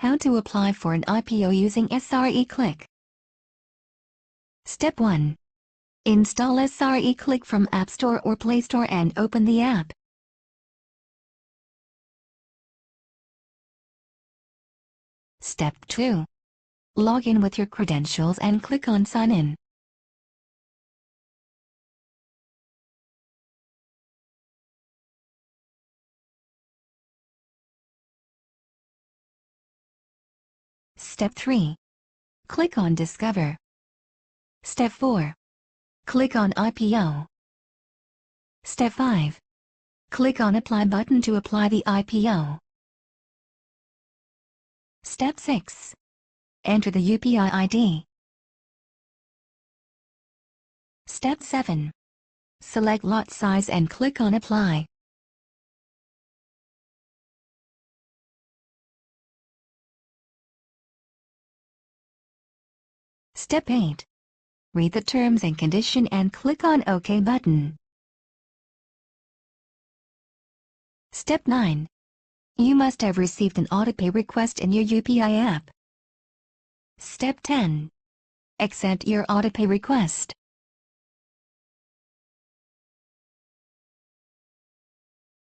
How to apply for an IPO using SREKLIK. Step 1. Install SREKLIK from App Store or Play Store and open the app. Step 2. Log in with your credentials and click on Sign In. Step 3. Click on Discover. Step 4. Click on IPO. Step 5. Click on Apply button to apply the IPO. Step 6. Enter the UPI ID. Step 7. Select lot size and click on Apply. Step 8. Read the terms and condition and click on OK button. Step 9. You must have received an autopay request in your UPI app. Step 10. Accept your autopay request.